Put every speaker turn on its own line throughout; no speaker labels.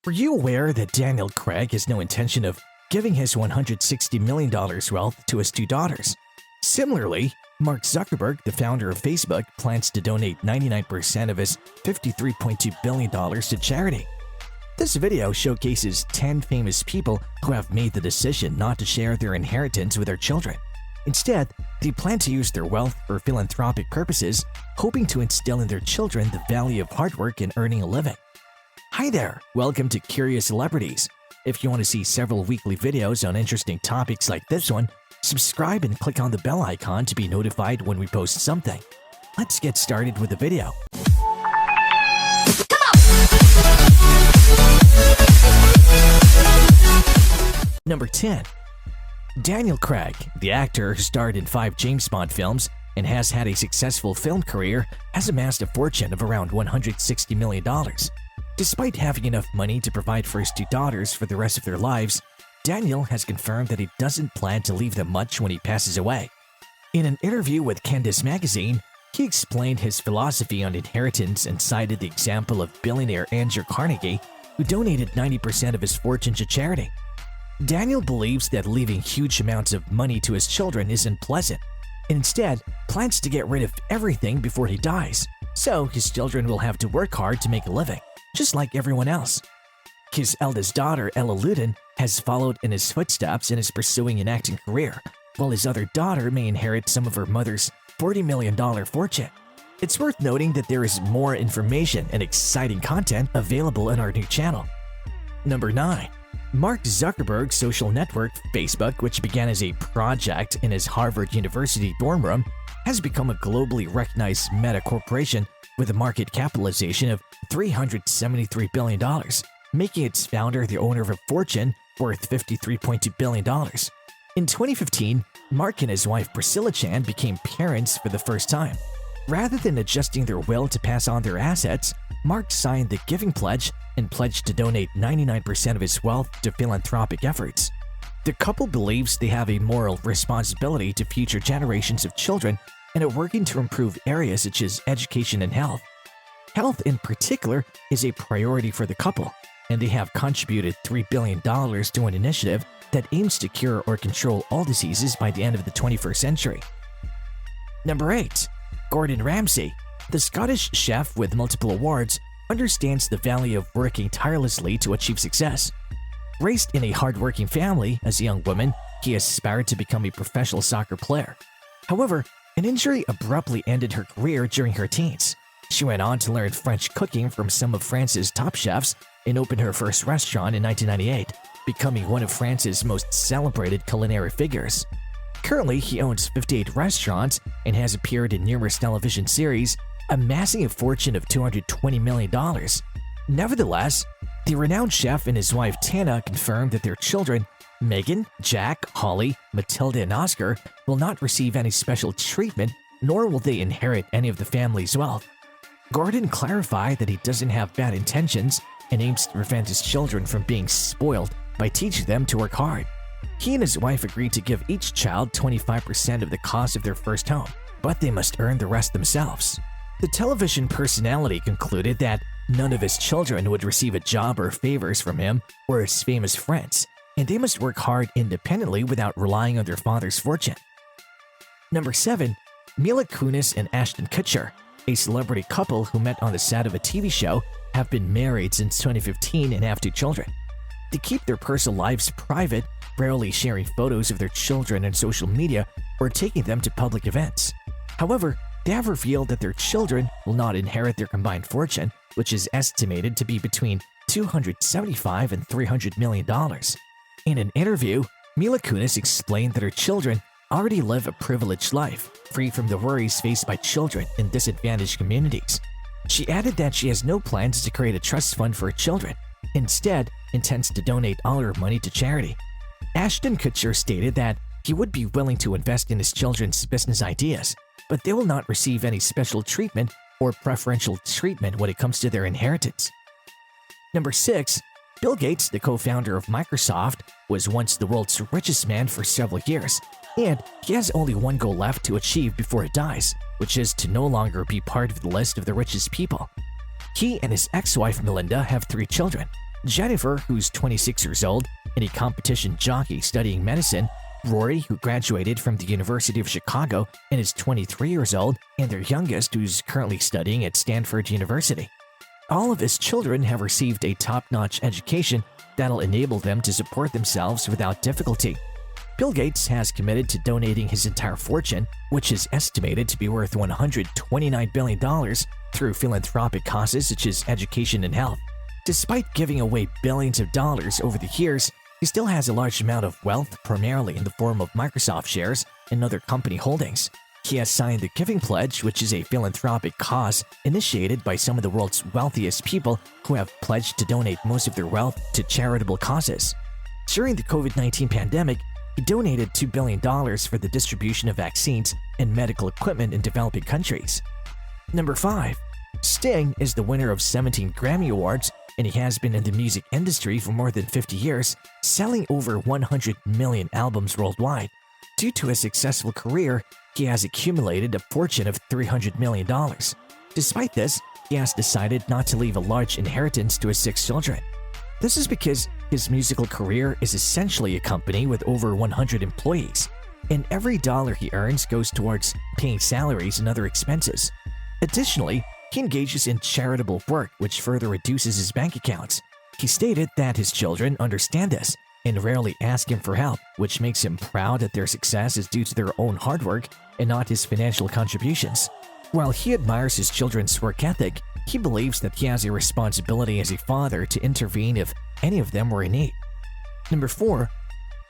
Were you aware that Daniel Craig has no intention of giving his $160 million wealth to his two daughters? Similarly, Mark Zuckerberg, the founder of Facebook, plans to donate 99% of his $53.2 billion to charity. This video showcases 10 famous people who have made the decision not to share their inheritance with their children. Instead, they plan to use their wealth for philanthropic purposes, hoping to instill in their children the value of hard work and earning a living. Hi there, welcome to Curious Celebrities. If you want to see several weekly videos on interesting topics like this one, subscribe and click on the bell icon to be notified when we post something. Let's get started with the video. Number 10. Daniel Craig, the actor who starred in 5 James Bond films and has had a successful film career, has amassed a fortune of around $160 million. Despite having enough money to provide for his two daughters for the rest of their lives, Daniel has confirmed that he doesn't plan to leave them much when he passes away. In an interview with Candace magazine, he explained his philosophy on inheritance and cited the example of billionaire Andrew Carnegie, who donated 90% of his fortune to charity. Daniel believes that leaving huge amounts of money to his children isn't pleasant, and instead plans to get rid of everything before he dies, so his children will have to work hard to make a living, just like everyone else. His eldest daughter, Ella Luden, has followed in his footsteps and is pursuing an acting career, while his other daughter may inherit some of her mother's $40 million fortune. It's worth noting that there is more information and exciting content available on our new channel. Number 9. Mark Zuckerberg's social network, Facebook, which began as a project in his Harvard University dorm room, has become a globally recognized meta corporation with a market capitalization of $373 billion, making its founder the owner of a fortune worth $53.2 billion. In 2015, Mark and his wife Priscilla Chan became parents for the first time. Rather than adjusting their will to pass on their assets, Mark signed the Giving Pledge and pledged to donate 99% of his wealth to philanthropic efforts. The couple believes they have a moral responsibility to future generations of children and are working to improve areas such as education and health. Health in particular is a priority for the couple, and they have contributed $3 billion to an initiative that aims to cure or control all diseases by the end of the 21st century. Number 8. Gordon Ramsay, the Scottish chef with multiple awards, understands the value of working tirelessly to achieve success. Raised in a hardworking family as a young woman, he aspired to become a professional soccer player. However, an injury abruptly ended her career during her teens. She went on to learn French cooking from some of France's top chefs and opened her first restaurant in 1998, becoming one of France's most celebrated culinary figures. Currently, he owns 58 restaurants and has appeared in numerous television series, amassing a fortune of $220 million. Nevertheless, the renowned chef and his wife Tana confirmed that their children, Megan, Jack, Holly, Matilda, and Oscar, will not receive any special treatment, nor will they inherit any of the family's wealth. Gordon clarified that he doesn't have bad intentions and aims to prevent his children from being spoiled by teaching them to work hard. He and his wife agreed to give each child 25% of the cost of their first home, but they must earn the rest themselves. The television personality concluded that none of his children would receive a job or favors from him or his famous friends, and they must work hard independently without relying on their father's fortune. Number 7. Mila Kunis and Ashton Kutcher, a celebrity couple who met on the set of a TV show, have been married since 2015 and have 2 children. They keep their personal lives private, rarely sharing photos of their children on social media or taking them to public events. However, they have revealed that their children will not inherit their combined fortune, which is estimated to be between $275 and $300 million. In an interview, Mila Kunis explained that her children already live a privileged life, free from the worries faced by children in disadvantaged communities. She added that she has no plans to create a trust fund for her children, instead intends to donate all her money to charity. Ashton Kutcher stated that he would be willing to invest in his children's business ideas, but they will not receive any special treatment or preferential treatment when it comes to their inheritance. Number 6. Bill Gates, the co-founder of Microsoft, was once the world's richest man for several years, and he has only one goal left to achieve before he dies, which is to no longer be part of the list of the richest people. He and his ex-wife Melinda have 3 children, Jennifer, who's 26 years old and a competition jockey studying medicine, Rory, who graduated from the University of Chicago and is 23 years old, and their youngest, who's currently studying at Stanford University. All of his children have received a top-notch education that'll enable them to support themselves without difficulty. Bill Gates has committed to donating his entire fortune, which is estimated to be worth $129 billion, through philanthropic causes such as education and health. Despite giving away billions of dollars over the years, he still has a large amount of wealth, primarily in the form of Microsoft shares and other company holdings. He has signed the Giving Pledge, which is a philanthropic cause initiated by some of the world's wealthiest people who have pledged to donate most of their wealth to charitable causes. During the COVID-19 pandemic, he donated $2 billion for the distribution of vaccines and medical equipment in developing countries. Number 5. Sting is the winner of 17 Grammy Awards, and he has been in the music industry for more than 50 years, selling over 100 million albums worldwide. Due to his successful career, he has accumulated a fortune of $300 million. Despite this, he has decided not to leave a large inheritance to his 6 children. This is because his musical career is essentially a company with over 100 employees, and every dollar he earns goes towards paying salaries and other expenses. Additionally, he engages in charitable work, which further reduces his bank accounts. He stated that his children understand this and rarely ask him for help, which makes him proud that their success is due to their own hard work and not his financial contributions. While he admires his children's work ethic, he believes that he has a responsibility as a father to intervene if any of them were in need. Number 4.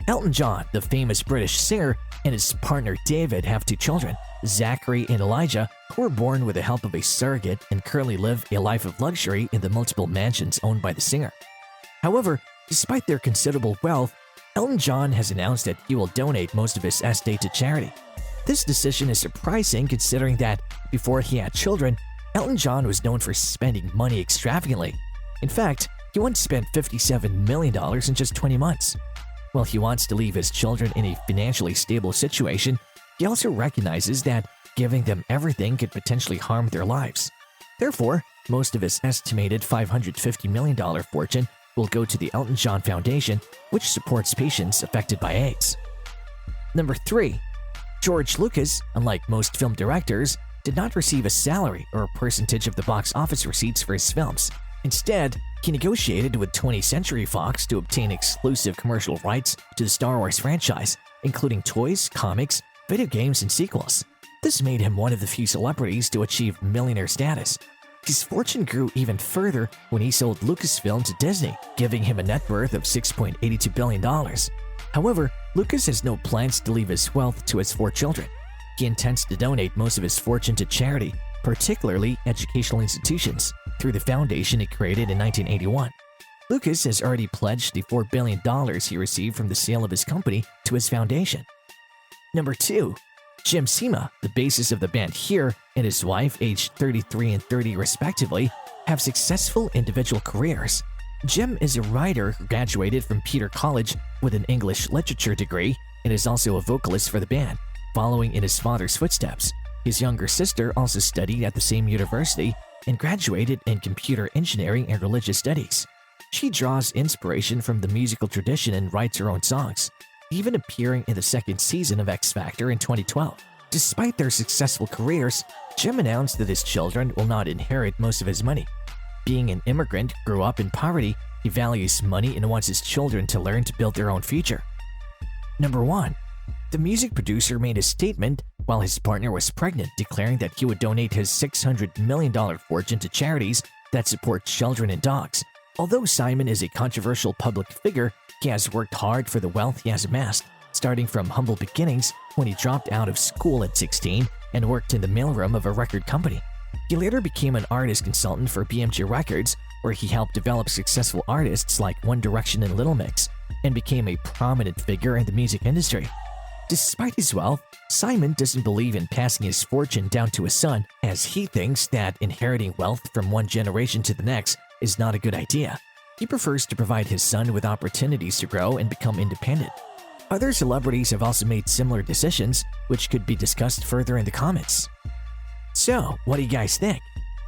Elton John, the famous British singer, and his partner David have 2 children, Zachary and Elijah, who were born with the help of a surrogate and currently live a life of luxury in the multiple mansions owned by the singer. However, despite their considerable wealth, Elton John has announced that he will donate most of his estate to charity. This decision is surprising considering that, before he had children, Elton John was known for spending money extravagantly. In fact, he once spent $57 million in just 20 months. While he wants to leave his children in a financially stable situation, he also recognizes that giving them everything could potentially harm their lives. Therefore, most of his estimated $550 million fortune will go to the Elton John Foundation, which supports patients affected by AIDS. Number 3. George Lucas, unlike most film directors, did not receive a salary or a percentage of the box office receipts for his films. Instead, he negotiated with 20th Century Fox to obtain exclusive commercial rights to the Star Wars franchise, including toys, comics, video games, and sequels. This made him one of the few celebrities to achieve millionaire status. His fortune grew even further when he sold Lucasfilm to Disney, giving him a net worth of $6.82 billion. However, Lucas has no plans to leave his wealth to his 4 children. He intends to donate most of his fortune to charity, particularly educational institutions, through the foundation he created in 1981. Lucas has already pledged the $4 billion he received from the sale of his company to his foundation. Number 2. Jim Simmons, the bassist of the band Here, and his wife, aged 33 and 30 respectively, have successful individual careers. Jim is a writer who graduated from Peter College with an English literature degree and is also a vocalist for the band, following in his father's footsteps. His younger sister also studied at the same university and graduated in computer engineering and religious studies. She draws inspiration from the musical tradition and writes her own songs, even appearing in the 2nd season of X Factor in 2012. Despite their successful careers, Jim announced that his children will not inherit most of his money. Being an immigrant who grew up in poverty, he values money and wants his children to learn to build their own future. Number 1. The music producer made a statement while his partner was pregnant, declaring that he would donate his $600 million fortune to charities that support children and dogs. Although Simon is a controversial public figure, he has worked hard for the wealth he has amassed, starting from humble beginnings when he dropped out of school at 16 and worked in the mailroom of a record company. He later became an artist consultant for BMG Records, where he helped develop successful artists like One Direction and Little Mix, and became a prominent figure in the music industry. Despite his wealth, Simon doesn't believe in passing his fortune down to his son, as he thinks that inheriting wealth from one generation to the next is not a good idea. He prefers to provide his son with opportunities to grow and become independent. Other celebrities have also made similar decisions, which could be discussed further in the comments. So, what do you guys think?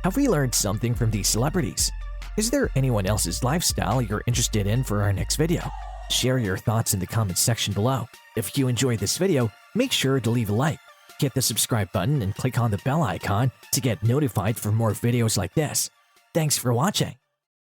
Have we learned something from these celebrities? Is there anyone else's lifestyle you're interested in for our next video? Share your thoughts in the comments section below. If you enjoyed this video, make sure to leave a like, hit the subscribe button, and click on the bell icon to get notified for more videos like this. Thanks for watching.